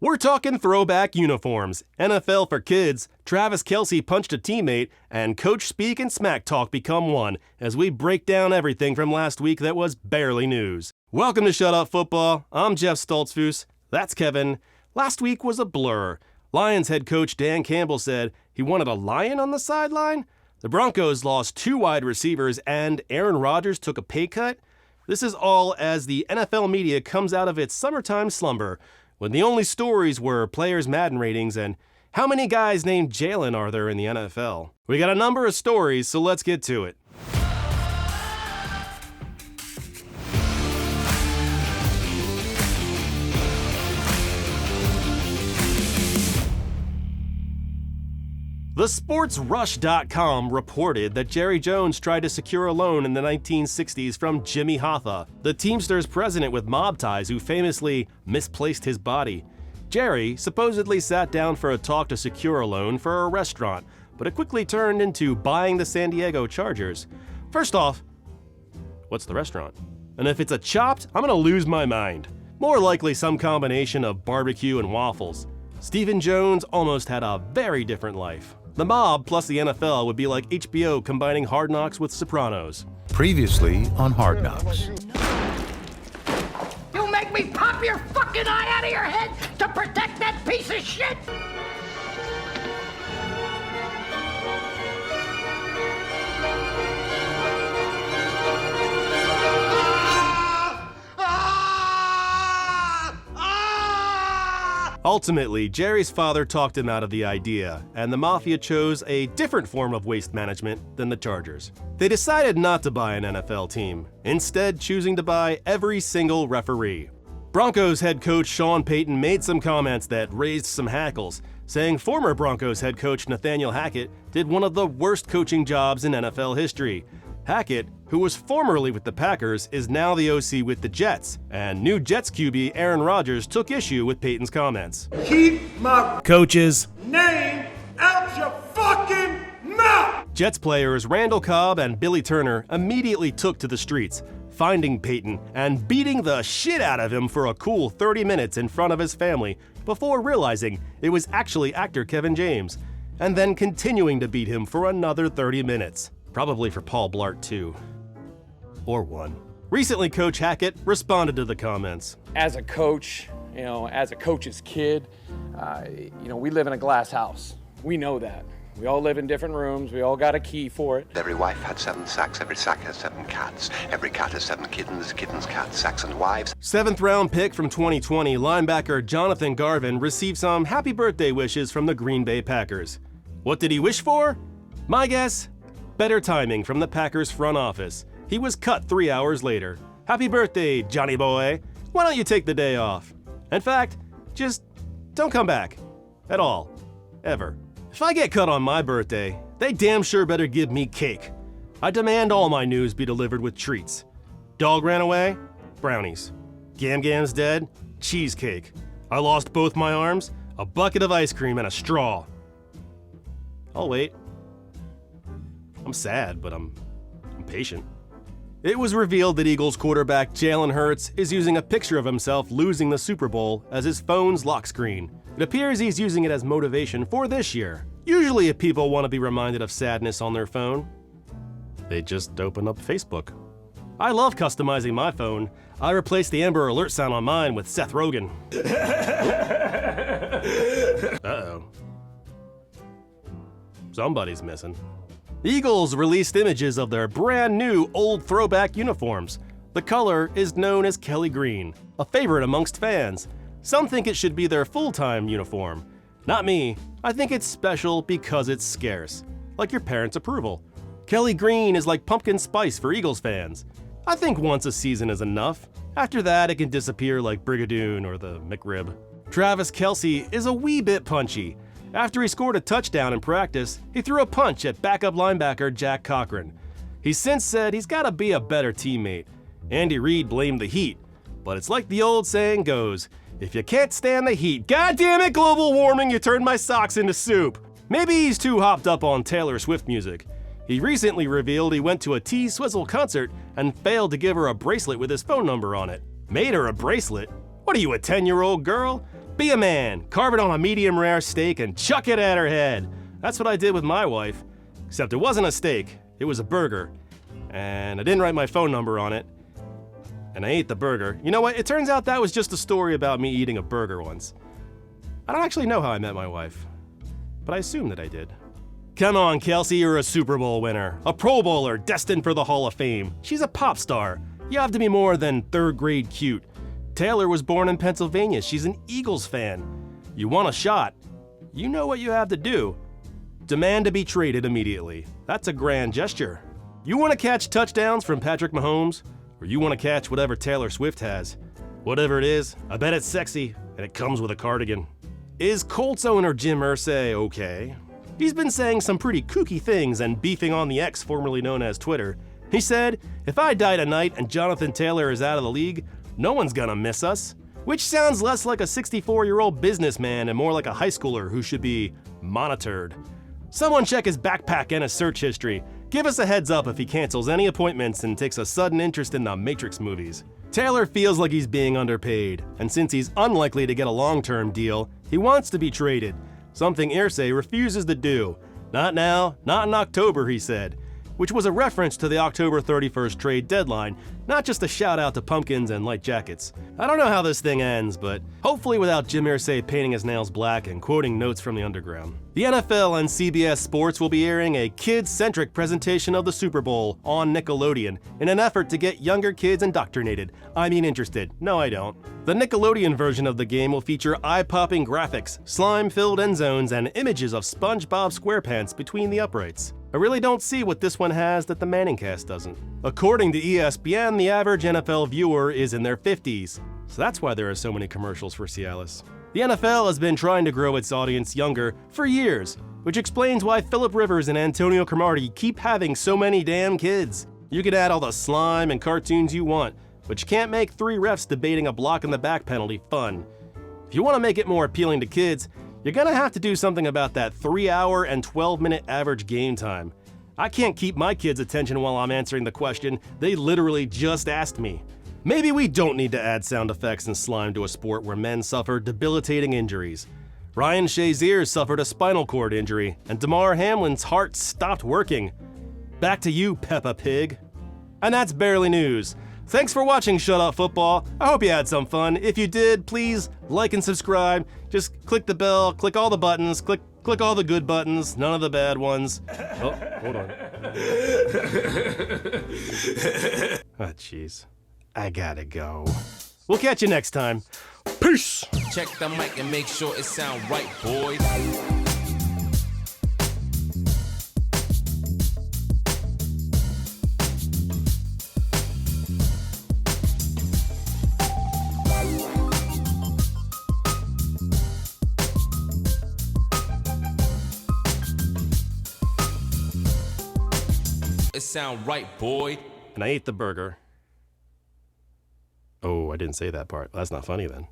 We're talking throwback uniforms, NFL for kids, Travis Kelce punched a teammate, and coach speak and smack talk become one as we break down everything from last week that was barely news. Welcome to Shut Up Football. I'm Jeff Stoltzfus. That's Kevin. Last week was a blur. Lions head coach Dan Campbell said he wanted a lion on the sideline. The Broncos lost 2 wide receivers and Aaron Rodgers took a pay cut. This is all as the NFL media comes out of its summertime slumber, when the only stories were players' Madden ratings and how many guys named Jalen are there in the NFL. We got a number of stories, so let's get to it. TheSportsRush.com reported that Jerry Jones tried to secure a loan in the 1960s from Jimmy Hoffa, the Teamsters president with mob ties who famously misplaced his body. Jerry supposedly sat down for a talk to secure a loan for a restaurant, but it quickly turned into buying the San Diego Chargers. First off, what's the restaurant? And if it's a Chopped, I'm gonna lose my mind. More likely some combination of barbecue and waffles. Stephen Jones almost had a very different life. The mob plus the NFL would be like HBO combining Hard Knocks with Sopranos. Previously on Hard Knocks. You make me pop your fucking eye out of your head to protect that piece of shit! Ultimately, Jerry's father talked him out of the idea, and the mafia chose a different form of waste management than the Chargers. They decided not to buy an NFL team, instead choosing to buy every single referee. Broncos head coach Sean Payton made some comments that raised some hackles, saying former Broncos head coach Nathaniel Hackett did one of the worst coaching jobs in NFL history. Hackett, who was formerly with the Packers, is now the OC with the Jets, and new Jets QB Aaron Rodgers took issue with Payton's comments. Keep my coaches' name out your fucking mouth! Jets players Randall Cobb and Billy Turner immediately took to the streets, finding Payton and beating the shit out of him for a cool 30 minutes in front of his family before realizing it was actually actor Kevin James, and then continuing to beat him for another 30 minutes. Probably for Paul Blart too. Or one. Recently, Coach Hackett responded to the comments. As a coach, as a coach's kid, we live in a glass house. We know that. We all live in different rooms. We all got a key for it. Every wife had 7 sacks. Every sack has 7 cats. Every cat has 7 kittens. Kittens, cats, sacks, and wives. 7th round pick from 2020, linebacker Johnathan Garvin received some happy birthday wishes from the Green Bay Packers. What did he wish for? My guess? Better timing from the Packers front office. He was cut 3 hours later. Happy birthday, Johnny boy. Why don't you take the day off? In fact, just don't come back. At all. Ever. If I get cut on my birthday, they damn sure better give me cake. I demand all my news be delivered with treats. Dog ran away? Brownies. Gam Gam's dead? Cheesecake. I lost both my arms? A bucket of ice cream and a straw. I'll wait. I'm sad, but I'm patient. It was revealed that Eagles quarterback Jalen Hurts is using a picture of himself losing the Super Bowl as his phone's lock screen. It appears he's using it as motivation for this year. Usually if people want to be reminded of sadness on their phone, they just open up Facebook. I love customizing my phone. I replaced the Amber Alert sound on mine with Seth Rogen. Uh-oh. Somebody's missing. The Eagles released images of their brand new old throwback uniforms. The color is known as Kelly Green, a favorite amongst fans. Some think it should be their full-time uniform. Not me. I think it's special because it's scarce, like your parents' approval. Kelly Green is like pumpkin spice for Eagles fans. I think once a season is enough. After that, it can disappear like Brigadoon or the McRib. Travis Kelce is a wee bit punchy. After he scored a touchdown in practice, he threw a punch at backup linebacker Jack Cochran. He's since said he's got to be a better teammate. Andy Reid blamed the heat, but it's like the old saying goes, if you can't stand the heat, goddamn it, global warming, you turned my socks into soup. Maybe he's too hopped up on Taylor Swift music. He recently revealed he went to a T-Swizzle concert and failed to give her a bracelet with his phone number on it. Made her a bracelet? What are you, a 10-year-old girl? Be a man, carve it on a medium rare steak and chuck it at her head. That's what I did with my wife. Except it wasn't a steak, it was a burger. And I didn't write my phone number on it. And I ate the burger. You know what? It turns out that was just a story about me eating a burger once. I don't actually know how I met my wife, but I assume that I did. Come on, Kelce, you're a Super Bowl winner, a Pro Bowler destined for the Hall of Fame. She's a pop star. You have to be more than third grade cute. Taylor was born in Pennsylvania. She's an Eagles fan. You want a shot. You know what you have to do. Demand to be traded immediately. That's a grand gesture. You want to catch touchdowns from Patrick Mahomes, or you want to catch whatever Taylor Swift has. Whatever it is, I bet it's sexy, and it comes with a cardigan. Is Colts owner Jim Irsay okay? He's been saying some pretty kooky things and beefing on the X formerly known as Twitter. He said, if I die tonight and Johnathan Taylor is out of the league, no one's gonna miss us. Which sounds less like a 64-year-old businessman and more like a high schooler who should be monitored. Someone check his backpack and his search history. Give us a heads up if he cancels any appointments and takes a sudden interest in the Matrix movies. Taylor feels like he's being underpaid, and since he's unlikely to get a long-term deal, he wants to be traded, something Irsay refuses to do. Not now, not in October, he said, which was a reference to the October 31st trade deadline, not just a shout out to pumpkins and light jackets. I don't know how this thing ends, but hopefully without Jim Irsay painting his nails black and quoting notes from the underground. The NFL and CBS Sports will be airing a kids-centric presentation of the Super Bowl on Nickelodeon in an effort to get younger kids indoctrinated. I mean interested. No, I don't. The Nickelodeon version of the game will feature eye-popping graphics, slime-filled end zones, and images of SpongeBob SquarePants between the uprights. I really don't see what this one has that the Manningcast doesn't. According to ESPN, the average NFL viewer is in their 50s, so that's why there are so many commercials for Cialis. The NFL has been trying to grow its audience younger for years, which explains why Phillip Rivers and Antonio Cromartie keep having so many damn kids. You can add all the slime and cartoons you want, but you can't make 3 refs debating a block in the back penalty fun. If you want to make it more appealing to kids, you're gonna have to do something about that 3-hour and 12-minute average game time. I can't keep my kids' attention while I'm answering the question they literally just asked me. Maybe we don't need to add sound effects and slime to a sport where men suffer debilitating injuries. Ryan Shazier suffered a spinal cord injury, and Damar Hamlin's heart stopped working. Back to you, Peppa Pig. And that's barely news. Thanks for watching Shut Up Football. I hope you had some fun. If you did, please like and subscribe. Just click the bell, click all the buttons, click all the good buttons, none of the bad ones. Oh, hold on. Oh, jeez. I gotta go. We'll catch you next time. Peace! Check the mic and make sure it sound right, boys. It sound right, boy. And I ate the burger. Oh, I didn't say that part. That's not funny then.